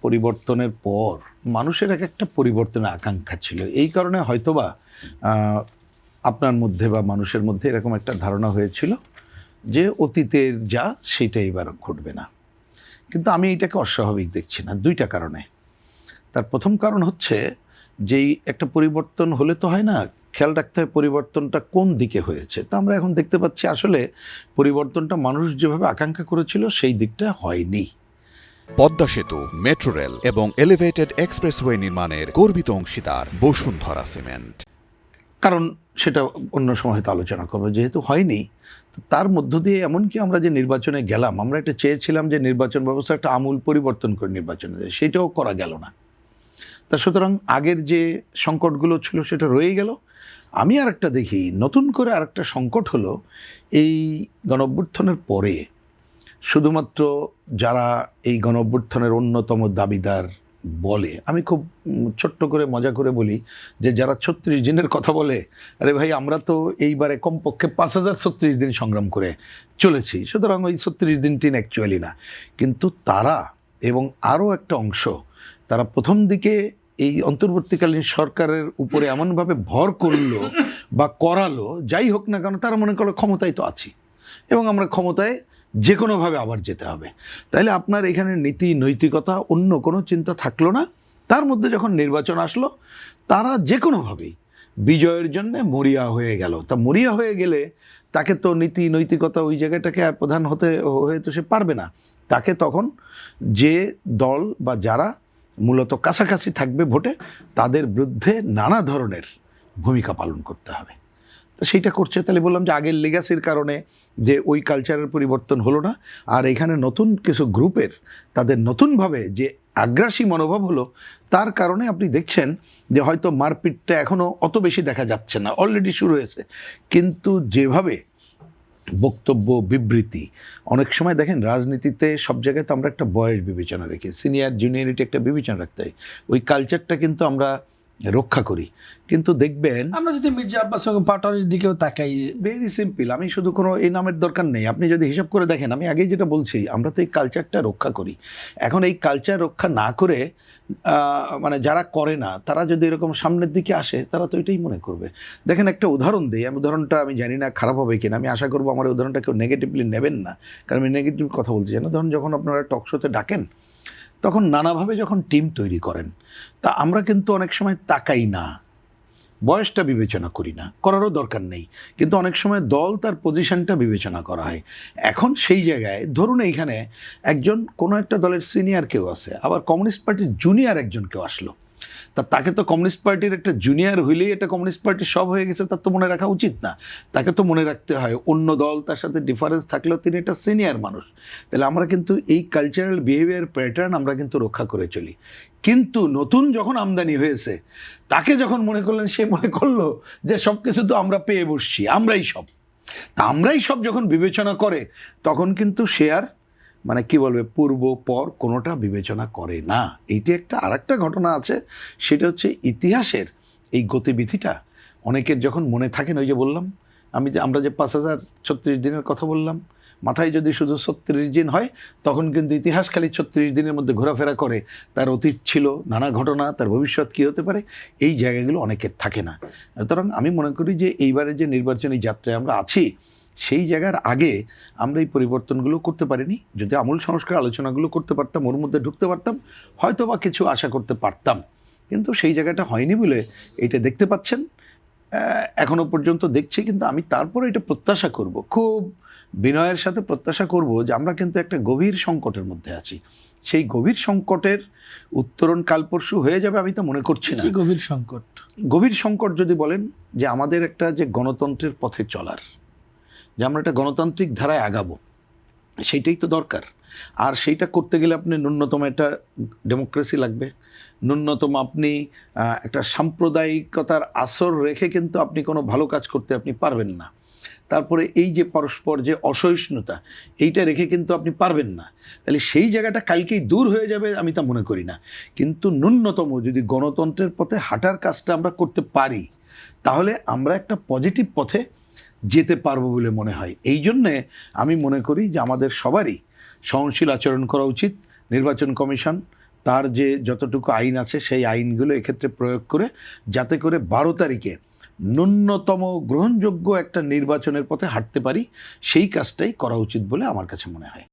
পরিবর্তনের পর মানুষের এক একটা পরিবর্তনের আকাঙ্ক্ষা ছিল। এই কারণে হয়তোবা আপনার মধ্যে বা মানুষের মধ্যে এরকম একটা ধারণা হয়েছিল যে অতীতের যা সেটা এবার ঘটবে না। কিন্তু আমি এটাকে অস্বাভাবিক দেখছি না, দুইটা কারণে। তার প্রথম কারণ হচ্ছে যেই একটা পরিবর্তন হলে তো হয় না, খেয়াল রাখতে হয় পরিবর্তনটা কোন দিকে হয়েছে। তা আমরা এখন দেখতে পাচ্ছি আসলে পরিবর্তনটা মানুষ যেভাবে আকাঙ্ক্ষা করেছিল সেই দিকটা হয়নি। পদ্মা সেতু, মেট্রো রেল এবং এলিভেটেড এক্সপ্রেসওয়ে নির্মাণের গর্বিত অংশীদার বসুন্ধরা সিমেন্ট। কারণ সেটা অন্য সময় হয়তো আলোচনা করবো, যেহেতু হয়নি তার মধ্য দিয়ে এমনকি আমরা যে নির্বাচনে গেলাম, আমরা এটা চেয়েছিলাম যে নির্বাচন ব্যবস্থা একটা আমূল পরিবর্তন করে নির্বাচনে যায়, সেটাও করা গেল না। তা সুতরাং আগের যে সংকটগুলো ছিল সেটা রয়ে গেল। আমি আরেকটা দেখি নতুন করে আরেকটা সংকট হলো এই গণঅভ্যুত্থানের পরে শুধুমাত্র যারা এই গণঅভ্যুত্থানের অন্যতম দাবিদার বলে, আমি খুব ছোট্ট করে মজা করে বলি যে যারা 36 দিনের কথা বলে, আরে ভাই আমরা তো এইবারে কমপক্ষে 5036 দিন সংগ্রাম করে চলেছি, সুতরাং ওই 36 দিন টিন অ্যাকচুয়ালি না। কিন্তু তারা এবং আরও একটা অংশ, তারা প্রথম দিকে এই অন্তর্বর্তীকালীন সরকারের উপরে এমনভাবে ভর করলো বা করালো, যাই হোক না কেন তারা মনে করলো ক্ষমতায় তো আছি এবং আমরা ক্ষমতায় যে কোনোভাবে আবার যেতে হবে। তাইলে আপনার এখানে নীতি নৈতিকতা অন্য কোনো চিন্তা থাকলো না। তার মধ্যে যখন নির্বাচন আসলো তারা যে কোনোভাবেই বিজয়ের জন্য মরিয়া হয়ে গেল। তা মরিয়া হয়ে গেলে তাকে তো নীতি নৈতিকতা ওই জায়গাটাকে আর প্রধান হয়ে তো সে পারবে না। তাকে তখন যে দল বা যারা মূলত কাছাকাছি থাকবে ভোটে, তাদের বিরুদ্ধে নানা ধরনের ভূমিকা পালন করতে হবে। তো সেইটা করছে। তাহলে বললাম যে আগের লেগাসির কারণে যে ওই কালচারের পরিবর্তন হলো না, আর এখানে নতুন কিছু গ্রুপের তাদের নতুনভাবে যে আগ্রাসী মনোভাব হলো, তার কারণে আপনি দেখছেন যে হয়তো মারপিটটা এখনও অত বেশি দেখা যাচ্ছে না, অলরেডি শুরু হয়েছে। কিন্তু যেভাবে বক্তব্য বিবৃতি, অনেক সময় দেখেন রাজনীতিতে সব জায়গায় তো আমরা একটা বয়স বিবেচনা রেখি, সিনিয়র জুনিয়রিটি একটা বিবেচনা রাখতে হয়, ওই কালচারটা কিন্তু আমরা রক্ষা করি। কিন্তু দেখবেন আমরা যদি মির্জা আব্বাস এবং পাটোয়ারির দিকেও তাকাই, ভেরি সিম্পল, আমি শুধু কোনো এই নামের দরকার নেই, আপনি যদি হিসাব করে দেখেন, আমি আগেই যেটা বলছি, আমরা তো এই কালচারটা রক্ষা করি। এখন এই কালচার রক্ষা না করে মানে যারা করে না তারা যদি এরকম সামনের দিকে আসে, তারা তো এটাই মনে করবে। দেখেন একটা উদাহরণ দিই, আমি উদাহরণটা আমি জানি না খারাপ হবে কিনা, আমি আশা করবো আমার উদাহরণটা কেউ নেগেটিভলি নেবেন না, কারণ আমি নেগেটিভ কথা বলতে চাই না। ধরুন যখন আপনারা টক শোতে ডাকেন তখন নানাভাবে যখন টিম তৈরি করেন, তা আমরা কিন্তু অনেক সময় তাকাই না, বয়সটা বিবেচনা করি না, করারও দরকার নেই, কিন্তু অনেক সময় দল তার পজিশনটা বিবেচনা করা হয়। এখন সেই জায়গায় ধরুন এইখানে একজন কোনো একটা দলের সিনিয়র কেউ আছে, আবার কমিউনিস্ট পার্টির জুনিয়র একজন কেউ আসলো, তাকে তো কমিউনিস্ট পার্টির একটা জুনিয়র হইলেই এটা কমিউনিস্ট পার্টির সব হয়ে গেছে তার তো মনে রাখা উচিত না। তাকে তো মনে রাখতে হয় অন্য দল তার সাথে ডিফারেন্স থাকলেও তিনি একটা সিনিয়র মানুষ। তাহলে আমরা কিন্তু এই কালচারাল বিহেভিয়ার প্যাটার্ন আমরা কিন্তু রক্ষা করে চলি। কিন্তু নতুন যখন আমদানি হয়েছে, তাকে যখন মনে করলেন, সে মনে করলো যে সব কিছু তো আমরা পেয়ে বসছি, আমরাই সব। তা আমরাই সব যখন বিবেচনা করে, তখন কিন্তু সে আর মানে কি বলবে, পূর্ব পর কোনোটা বিবেচনা করে না। এইটি একটা আরেকটা ঘটনা আছে, সেটা হচ্ছে ইতিহাসের এই গতিবিধিটা অনেকের যখন মনে থাকেন, ওই যে বললাম আমরা যে 5036 দিনের কথা বললাম, মাথায় যদি শুধু 36 দিন হয়, তখন কিন্তু ইতিহাস খালি 36 দিনের মধ্যে ঘোরাফেরা করে, তার অতীত ছিল নানা ঘটনা, তার ভবিষ্যৎ কী হতে পারে, এই জায়গাগুলো অনেকের থাকে না। সুতরাং আমি মনে করি যে এইবারে যে নির্বাচনী যাত্রায় আমরা আছি, সেই জায়গার আগে আমরা এই পরিবর্তনগুলো করতে পারিনি। যদি আমূল সংস্কার আলোচনাগুলো করতে পারতাম, ওর মধ্যে ঢুকতে পারতাম, হয়তো বা কিছু আশা করতে পারতাম, কিন্তু সেই জায়গাটা হয়নি বলে এটা দেখতে পাচ্ছেন এখনো পর্যন্ত দেখছি। কিন্তু আমি তারপরে এটা প্রত্যাশা করব, খুব বিনয়ের সাথে প্রত্যাশা করব যে আমরা কিন্তু একটা গভীর সংকটের মধ্যে আছি। সেই গভীর সংকটের উত্তরণ কাল পরশু হয়ে যাবে আমি তো মনে করছি না। গভীর সংকট, গভীর সংকট যদি বলেন যে আমাদের একটা যে গণতন্ত্রের পথে চলার, যে আমরা একটা গণতান্ত্রিক ধারায় আগাবো, সেইটাই তো দরকার। আর সেইটা করতে গেলে আপনি ন্যূনতম একটা ডেমোক্রেসি লাগবে, ন্যূনতম আপনি একটা সাম্প্রদায়িকতার আসর রেখে কিন্তু আপনি কোনো ভালো কাজ করতে আপনি পারবেন না। তারপরে এই যে পরস্পর যে অসহিষ্ণুতা, এইটা রেখে কিন্তু আপনি পারবেন না। তাহলে সেই জায়গাটা কালকেই দূর হয়ে যাবে আমি তা মনে করি না। কিন্তু ন্যূনতম যদি গণতন্ত্রের পথে হাঁটার কাজটা আমরা করতে পারি, তাহলে আমরা একটা পজিটিভ পথে যেতে পারবো বলে মনে হয়। এই জন্যে আমি মনে করি যে আমাদের সবারই সহনশীল আচরণ করা উচিত। নির্বাচন কমিশন তার যে যতটুকু আইন আছে সেই আইনগুলো এক্ষেত্রে প্রয়োগ করে যাতে করে 12 তারিখে ন্যূনতম গ্রহণযোগ্য একটা নির্বাচনের পথে হাঁটতে পারি, সেই কাজটাই করা উচিত বলে আমার কাছে মনে হয়।